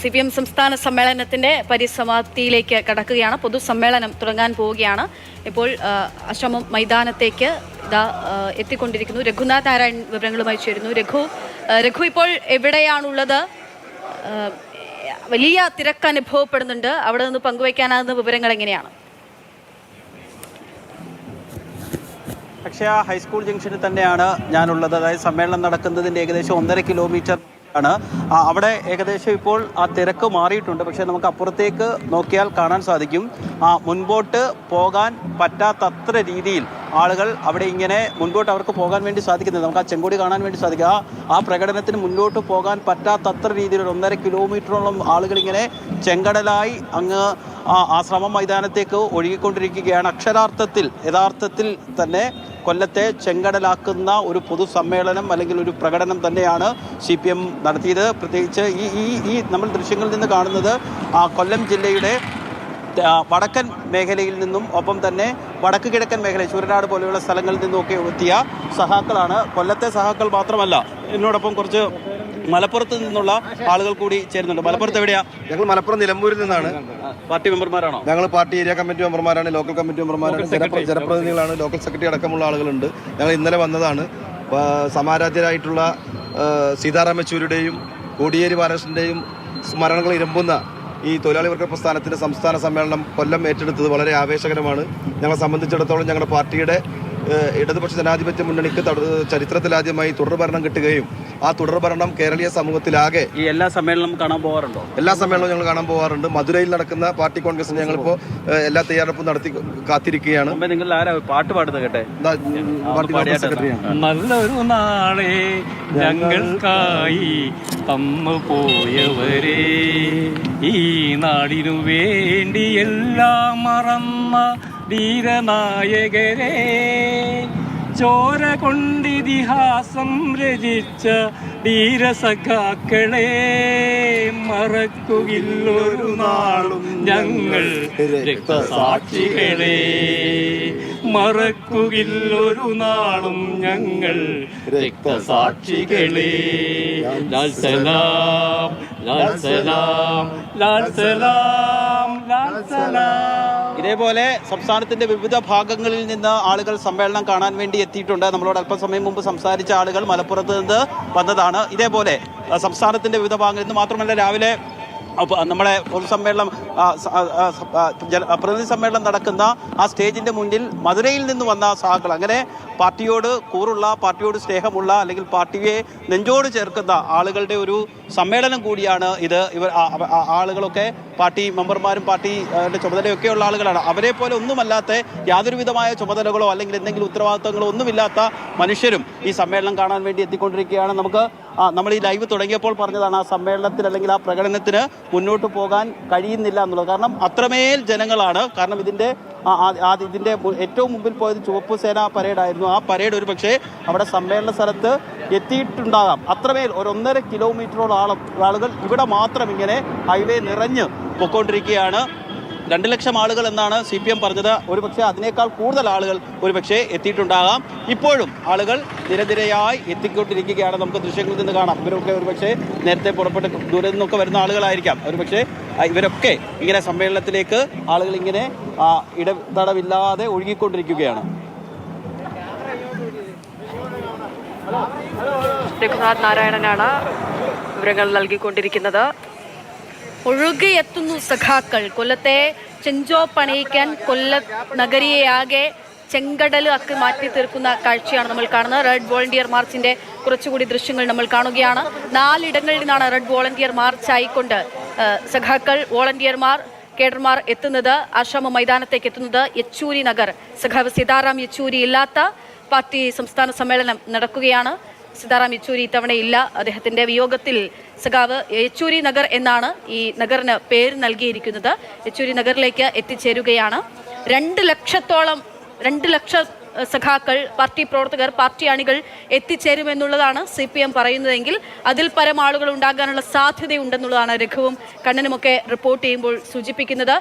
CPM സംസ്ഥാന സമ്മേളനത്തിന്റെ പരിസമാപ്തിയിലേക്ക് കടക്കുകയാണ്. പൊതുസമ്മേളനം തുടങ്ങാൻ പോവുകയാണ്. ഇപ്പോൾ ആശ്രമം മൈതാനത്തേക്ക് എത്തിക്കൊണ്ടിരിക്കുന്നു. രഘുനാഥ് നാരായൺ വിവരങ്ങളുമായി ചേരുന്നു. രഘു ഇപ്പോൾ എവിടെയാണുള്ളത്? വലിയ തിരക്ക് അനുഭവപ്പെടുന്നുണ്ട്. അവിടെ നിന്ന് പങ്കുവയ്ക്കാനാകുന്ന വിവരങ്ങൾ എങ്ങനെയാണ്? അക്ഷയ ഹൈസ്കൂൾ ജംഗ്ഷനിൽ തന്നെയാണ് ഞാനുള്ളത്. അതായത് സമ്മേളനം നടക്കുന്നതിൻ്റെ ഏകദേശം 1.5 കിലോമീറ്റർ ആണ്. അവിടെ ഏകദേശം ഇപ്പോൾ ആ തിരക്ക് മാറിയിട്ടുണ്ട്. പക്ഷേ നമുക്ക് അപ്പുറത്തേക്ക് നോക്കിയാൽ കാണാൻ സാധിക്കും മുൻപോട്ട് പോകാൻ പറ്റാത്തത്ര രീതിയിൽ ആളുകൾ അവിടെ ഇങ്ങനെ മുൻപോട്ട് അവർക്ക് പോകാൻ വേണ്ടി സാധിക്കുന്നത് നമുക്ക് ആ ചെങ്കൊടി കാണാൻ വേണ്ടി സാധിക്കുക. ആ പ്രകടനത്തിന് മുന്നോട്ട് പോകാൻ പറ്റാത്തത്ര രീതിയിൽ 1.5 കിലോമീറ്ററോളം ആളുകൾ ഇങ്ങനെ ചെങ്കടലായി അങ്ങ് ആശ്രമം മൈതാനത്തേക്ക് ഒഴുകിക്കൊണ്ടിരിക്കുകയാണ്. യഥാർത്ഥത്തിൽ തന്നെ കൊല്ലത്തെ ചെങ്കടലാക്കുന്ന ഒരു പൊതുസമ്മേളനം അല്ലെങ്കിൽ ഒരു പ്രകടനം തന്നെയാണ് CPM നടത്തിയത്. പ്രത്യേകിച്ച് ഈ നമ്മൾ ദൃശ്യങ്ങളിൽ നിന്ന് കാണുന്നത് കൊല്ലം ജില്ലയുടെ വടക്കൻ മേഖലയിൽ നിന്നും ഒപ്പം തന്നെ വടക്ക് കിഴക്കൻ മേഖല ശൂരനാട് പോലെയുള്ള സ്ഥലങ്ങളിൽ നിന്നുമൊക്കെ എത്തിയ സഹാക്കളാണ്. കൊല്ലത്തെ സഹാക്കൾ മാത്രമല്ല, എന്നോടൊപ്പം കുറച്ച് മലപ്പുറത്ത് നിന്നുള്ള ആളുകൾ കൂടി ചേരുന്നുണ്ട്. മലപ്പുറത്ത് എവിടെയാ? ഞങ്ങൾ മലപ്പുറം നിലമ്പൂരിൽ നിന്നാണ്. പാർട്ടി മെമ്പർമാരാണോ? ഞങ്ങൾ പാർട്ടി ഏരിയ കമ്മിറ്റി മെമ്പർമാരാണ്, ലോക്കൽ കമ്മിറ്റി മെമ്പർമാരാണ്, ജനപ്രതിനിധികളാണ്, ലോക്കൽ സെക്രട്ടറി അടക്കമുള്ള ആളുകളുണ്ട്. ഞങ്ങൾ ഇന്നലെ വന്നതാണ്. സമാരാധ്യരായിട്ടുള്ള സീതാറാം യെച്ചൂരിയുടെയും കോടിയേരി ബാലകൃഷ്ണൻ്റെയും സ്മരണകൾ ഇരമ്പുന്ന ഈ തൊഴിലാളി വർഗ പ്രസ്ഥാനത്തിൻ്റെ സംസ്ഥാന സമ്മേളനം കൊല്ലം ഏറ്റെടുത്തത് വളരെ ആവേശകരമാണ്. ഞങ്ങളെ സംബന്ധിച്ചിടത്തോളം ഞങ്ങളുടെ പാർട്ടിയുടെ ഇടതുപക്ഷ ജനാധിപത്യ മുന്നണിക്ക് ചരിത്രത്തിലാദ്യമായി തുടർഭരണം കിട്ടുകയും ആ തുടർഭരണം കേരളീയ സമൂഹത്തിലാകെ ഈ എല്ലാ സമ്മേളനവും കാണാൻ പോകാറുണ്ടോ? എല്ലാ സമ്മേളനവും ഞങ്ങൾ കാണാൻ പോകാറുണ്ട്. മധുരയിൽ നടക്കുന്ന പാർട്ടി കോൺഗ്രസിന് ഞങ്ങളിപ്പോൾ എല്ലാ തയ്യാറെടുപ്പും നടത്തി കാത്തിരിക്കുകയാണ്. നിങ്ങൾ ആരാ പാട്ട് പാടുന്നത് കേട്ടെ? നല്ലൊരു നാളെ ഞങ്ങൾക്കായി തന്നു പോയവരെ, ഈ നാടിനു വേണ്ടി എല്ലാം മറന്ന ധീരനായകരെ, ചോര കൊണ്ടിതിഹാസം രചിച്ച ധീരസഖാക്കളെ, മറക്കുകയില്ലൊരു നാളും ഞങ്ങൾ രക്തസാക്ഷികളെ, മറക്കുകയില്ലൊരു നാളും ഞങ്ങൾ രക്തസാക്ഷികളെ. ലാൽ സലാം, ലാൽ സലാം, ലാൽ സലാം, ലാൽ സലാം. ഇതേപോലെ സംസ്ഥാനത്തിന്റെ വിവിധ ഭാഗങ്ങളിൽ നിന്ന് ആളുകൾ സമ്മേളനം കാണാൻ വേണ്ടി എത്തിയിട്ടുണ്ട്. നമ്മളോട് അല്പസമയം മുമ്പ് സംസാരിച്ച ആളുകൾ മലപ്പുറത്ത് നിന്ന് വന്നതാണ്. ഇതേപോലെ സംസ്ഥാനത്തിന്റെ വിവിധ ഭാഗങ്ങളിൽ നിന്ന് മാത്രമല്ല, രാവിലെ നമ്മളെ പൊതുസമ്മേളനം പ്രതിനിധി സമ്മേളനം നടക്കുന്ന ആ സ്റ്റേജിൻ്റെ മുന്നിൽ മധുരയിൽ നിന്ന് വന്ന സഹാക്കൾ, അങ്ങനെ പാർട്ടിയോട് കൂറുള്ള, പാർട്ടിയോട് സ്നേഹമുള്ള, അല്ലെങ്കിൽ പാർട്ടിയെ നെഞ്ചോട് ചേർക്കുന്ന ആളുകളുടെ ഒരു സമ്മേളനം കൂടിയാണ് ഇത്. ആളുകളൊക്കെ പാർട്ടി മെമ്പർമാരും പാർട്ടിയുടെ ചുമതലയൊക്കെയുള്ള ആളുകളാണ്. അവരെ പോലെ ഒന്നുമല്ലാത്ത യാതൊരുവിധമായ ചുമതലകളോ അല്ലെങ്കിൽ എന്തെങ്കിലും ഉത്തരവാദിത്തങ്ങളോ ഒന്നുമില്ലാത്ത മനുഷ്യരും ഈ സമ്മേളനം കാണാൻ വേണ്ടി എത്തിക്കൊണ്ടിരിക്കുകയാണ്. നമ്മൾ ഈ ലൈവ് തുടങ്ങിയപ്പോൾ പറഞ്ഞതാണ്, ആ സമ്മേളനത്തിൽ അല്ലെങ്കിൽ ആ പ്രകടനത്തിന് മുന്നോട്ട് പോകാൻ കഴിയുന്നില്ല എന്നുള്ളത്. കാരണം അത്രമേൽ ജനങ്ങളാണ്. കാരണം ഇതിൻ്റെ ഏറ്റവും മുമ്പിൽ പോയത് ചുവപ്പ് സേന പരേഡായിരുന്നു. ആ പരേഡ് ഒരു പക്ഷേ അവിടെ സമ്മേളന സ്ഥലത്ത് എത്തിയിട്ടുണ്ടാകാം. അത്രമേൽ 1.5 കിലോമീറ്ററോളം ആളുകൾ ഇവിടെ മാത്രം ഇങ്ങനെ ഹൈവേ നിറഞ്ഞ് പൊയ്ക്കൊണ്ടിരിക്കുകയാണ്. 2 ലക്ഷം ആളുകൾ എന്നാണ് CPM പറഞ്ഞത്. ഒരുപക്ഷെ അതിനേക്കാൾ കൂടുതൽ ആളുകൾ ഒരുപക്ഷെ എത്തിയിട്ടുണ്ടാകാം. ഇപ്പോഴും ആളുകൾ നിരനിരയായി എത്തിക്കൊണ്ടിരിക്കുകയാണ്. നമുക്ക് ദൃശ്യങ്ങളിൽ നിന്ന് കാണാം. ഇവരൊക്കെ ഒരുപക്ഷെ നേരത്തെ പുറപ്പെട്ട് ദൂരെ നിന്നൊക്കെ വരുന്ന ആളുകളായിരിക്കാം. ഒരുപക്ഷെ ഇവരൊക്കെ ഇങ്ങനെ സമ്മേളനത്തിലേക്ക് ആളുകൾ ഇങ്ങനെ ഇടതടവില്ലാതെ ഒഴുകിക്കൊണ്ടിരിക്കുകയാണ്. രഘുനാഥ് നാരായണനാണ് വിവരങ്ങൾ നൽകിക്കൊണ്ടിരിക്കുന്നത്. ഒഴുകിയെത്തുന്നു സഖാക്കൾ. കൊല്ലത്തെ ചെഞ്ചോ പണിയിക്കാൻ കൊല്ല നഗരിയെയാകെ ചെങ്കടല് ആക്കി മാറ്റി തീർക്കുന്ന കാഴ്ചയാണ് നമ്മൾ കാണുന്നത്. റെഡ് വോളണ്ടിയർ മാർച്ചിന്റെ കുറച്ചുകൂടി ദൃശ്യങ്ങൾ നമ്മൾ കാണുകയാണ്. 4 ഇടങ്ങളിൽ നിന്നാണ് റെഡ് വോളണ്ടിയർ മാർച്ച് ആയിക്കൊണ്ട് സഖാക്കൾ, വോളണ്ടിയർമാർ, കേഡർമാർ എത്തുന്നത്. ആശ്രമ മൈതാനത്തേക്ക് എത്തുന്നത് യെച്ചൂരി നഗർ. സഖാവ് സീതാറാം യെച്ചൂരി ഇല്ലാത്ത പാർട്ടി സംസ്ഥാന സമ്മേളനം നടക്കുകയാണ്. സീതാറാം യെച്ചൂരി ഇത്തവണ ഇല്ല. അദ്ദേഹത്തിന്റെ വിയോഗത്തിൽ സഖാവ് യെച്ചൂരി നഗർ എന്നാണ് ഈ നഗറിന് പേര് നൽകിയിരിക്കുന്നത്. യെച്ചൂരി നഗറിലേക്ക് എത്തിച്ചേരുകയാണ്. 2 ലക്ഷം സഖാക്കൾ, പാർട്ടി പ്രവർത്തകർ, പാർട്ടി അണികൾ എത്തിച്ചേരുമെന്നുള്ളതാണ് CPM പറയുന്നതെങ്കിൽ അതിൽ പരം ആളുകൾ ഉണ്ടാകാനുള്ള സാധ്യതയുണ്ടെന്നുള്ളതാണ് രഘുവും കണ്ണനുമൊക്കെ റിപ്പോർട്ട് ചെയ്യുമ്പോൾ സൂചിപ്പിക്കുന്നത്.